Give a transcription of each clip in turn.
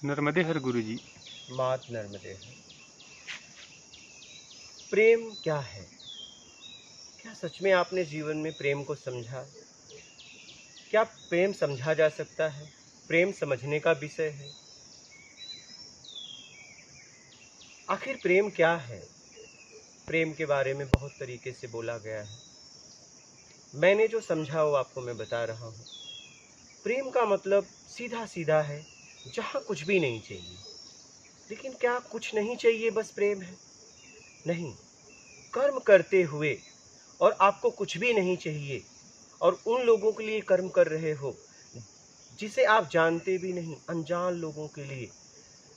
नर्मदे हर गुरुजी। मात नर्मदे हर। प्रेम क्या है? क्या सच में आपने जीवन में प्रेम को समझा? क्या प्रेम समझा जा सकता है? प्रेम समझने का विषय है। आखिर प्रेम क्या है? प्रेम के बारे में बहुत तरीके से बोला गया है। मैंने जो समझा वो आपको मैं बता रहा हूँ। प्रेम का मतलब सीधा सीधा है, जहाँ कुछ भी नहीं चाहिए। लेकिन क्या कुछ नहीं चाहिए बस प्रेम है? नहीं, कर्म करते हुए और आपको कुछ भी नहीं चाहिए और उन लोगों के लिए कर्म कर रहे हो जिसे आप जानते भी नहीं, अनजान लोगों के लिए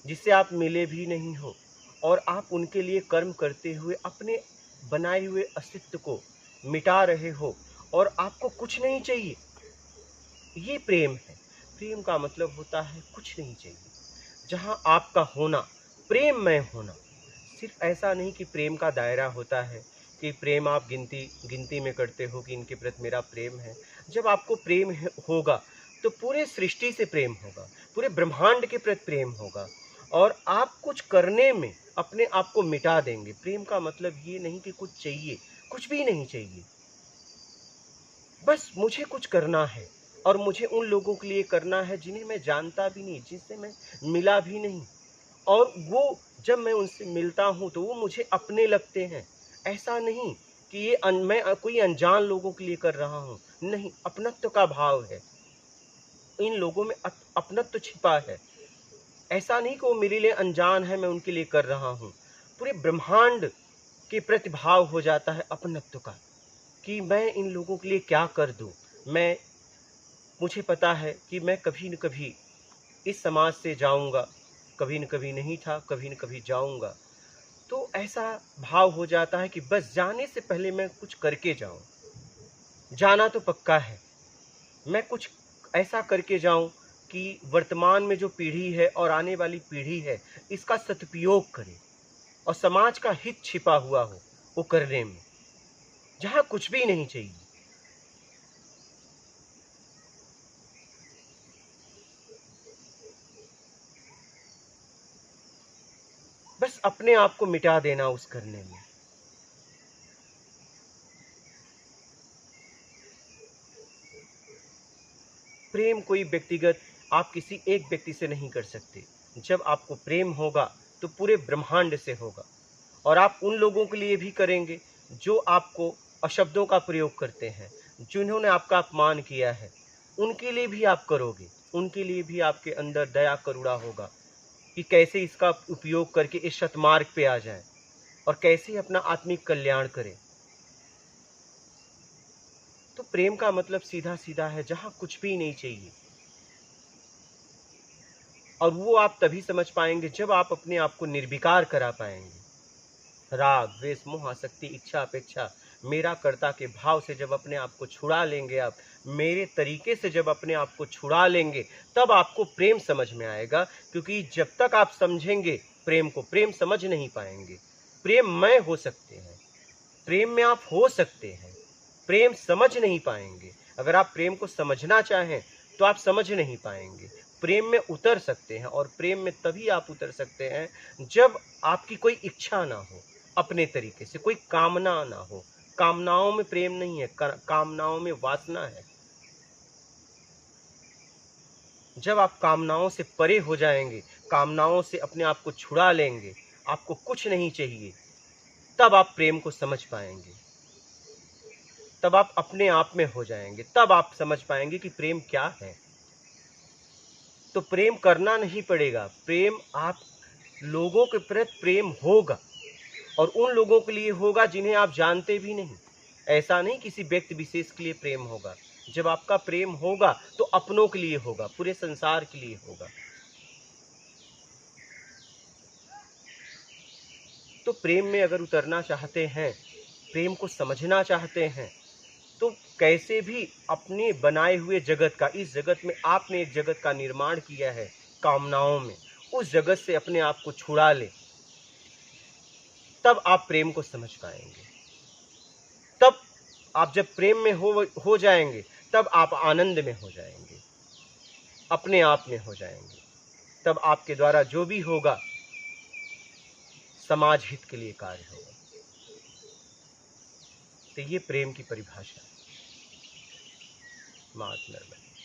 जिससे आप मिले भी नहीं हो, और आप उनके लिए कर्म करते हुए अपने बनाए हुए अस्तित्व को मिटा रहे हो और आपको कुछ नहीं चाहिए। ये प्रेम है। प्रेम का मतलब होता है कुछ नहीं चाहिए, जहाँ आपका होना प्रेममय होना। सिर्फ ऐसा नहीं कि प्रेम का दायरा होता है कि प्रेम आप गिनती में करते हो कि इनके प्रति मेरा प्रेम है। जब आपको प्रेम होगा तो पूरे सृष्टि से प्रेम होगा, पूरे ब्रह्मांड के प्रति प्रेम होगा और आप कुछ करने में अपने आप को मिटा देंगे। प्रेम का मतलब ये नहीं कि कुछ चाहिए, कुछ भी नहीं चाहिए, बस मुझे कुछ करना है और मुझे उन लोगों के लिए करना है जिन्हें मैं जानता भी नहीं, जिनसे मैं मिला भी नहीं, और वो जब मैं उनसे मिलता हूँ तो वो मुझे अपने लगते हैं। ऐसा नहीं कि ये मैं कोई अनजान लोगों के लिए कर रहा हूँ, नहीं, अपनत्व का भाव है। इन लोगों में अपनत्व छिपा है। ऐसा नहीं कि वो मेरे लिए अनजान है, मैं उनके लिए कर रहा हूँ। पूरे ब्रह्मांड के प्रतिभाव हो जाता है अपनत्व का, कि मैं इन लोगों के लिए क्या कर दूँ। मुझे पता है कि मैं कभी न कभी इस समाज से जाऊंगा, कभी न कभी नहीं था, कभी न कभी जाऊंगा। तो ऐसा भाव हो जाता है कि बस जाने से पहले मैं कुछ करके जाऊं। जाना तो पक्का है, मैं कुछ ऐसा करके जाऊं कि वर्तमान में जो पीढ़ी है और आने वाली पीढ़ी है इसका सदुपयोग करे और समाज का हित छिपा हुआ हो वो करने में, जहां कुछ भी नहीं चाहिए। बस अपने आप को मिटा देना उस करने में। प्रेम कोई व्यक्तिगत आप किसी एक व्यक्ति से नहीं कर सकते। जब आपको प्रेम होगा तो पूरे ब्रह्मांड से होगा, और आप उन लोगों के लिए भी करेंगे जो आपको अशब्दों का प्रयोग करते हैं, जिन्होंने आपका अपमान किया है, उनके लिए भी आप करोगे। उनके लिए भी आपके अंदर दया करुणा होगा कि कैसे इसका उपयोग करके इस सतमार्ग पे आ जाएं और कैसे अपना आत्मिक कल्याण करें। तो प्रेम का मतलब सीधा सीधा है, जहां कुछ भी नहीं चाहिए। और वो आप तभी समझ पाएंगे जब आप अपने आप को निर्विकार करा पाएंगे। राग द्वेष मोह आसक्ति इच्छा अपेक्षा मेरा कर्ता के भाव से जब अपने आप को छुड़ा लेंगे, आप मेरे तरीके से जब अपने आप को छुड़ा लेंगे, तब आपको प्रेम समझ में आएगा। क्योंकि जब तक आप समझेंगे प्रेम को, प्रेम समझ नहीं पाएंगे। प्रेममय हो सकते हैं, प्रेम में आप हो सकते हैं, प्रेम समझ नहीं पाएंगे। अगर आप प्रेम को समझना चाहें तो आप समझ नहीं पाएंगे। प्रेम में उतर सकते हैं, और प्रेम में तभी आप उतर सकते हैं जब आपकी कोई इच्छा ना हो, अपने तरीके से कोई कामना ना हो। कामनाओं में प्रेम नहीं है, कामनाओं में वासना है। जब आप कामनाओं से परे हो जाएंगे, कामनाओं से अपने आप को छुड़ा लेंगे, आपको कुछ नहीं चाहिए, तब आप प्रेम को समझ पाएंगे। तब आप अपने आप में हो जाएंगे, तब आप समझ पाएंगे कि प्रेम क्या है। तो प्रेम करना नहीं पड़ेगा, प्रेम आप लोगों के प्रति प्रेम होगा, और उन लोगों के लिए होगा जिन्हें आप जानते भी नहीं। ऐसा नहीं किसी व्यक्ति विशेष के लिए प्रेम होगा। जब आपका प्रेम होगा तो अपनों के लिए होगा, पूरे संसार के लिए होगा। तो प्रेम में अगर उतरना चाहते हैं, प्रेम को समझना चाहते हैं, तो कैसे भी अपने बनाए हुए जगत का, इस जगत में आपने एक जगत का निर्माण किया है कामनाओं में, उस जगत से अपने आप को छुड़ा ले, तब आप प्रेम को समझ पाएंगे। तब आप जब प्रेम में हो जाएंगे, तब आप आनंद में हो जाएंगे, अपने आप में हो जाएंगे। तब आपके द्वारा जो भी होगा समाज हित के लिए कार्य होगा। तो ये प्रेम की परिभाषा है। मात नर्मदा।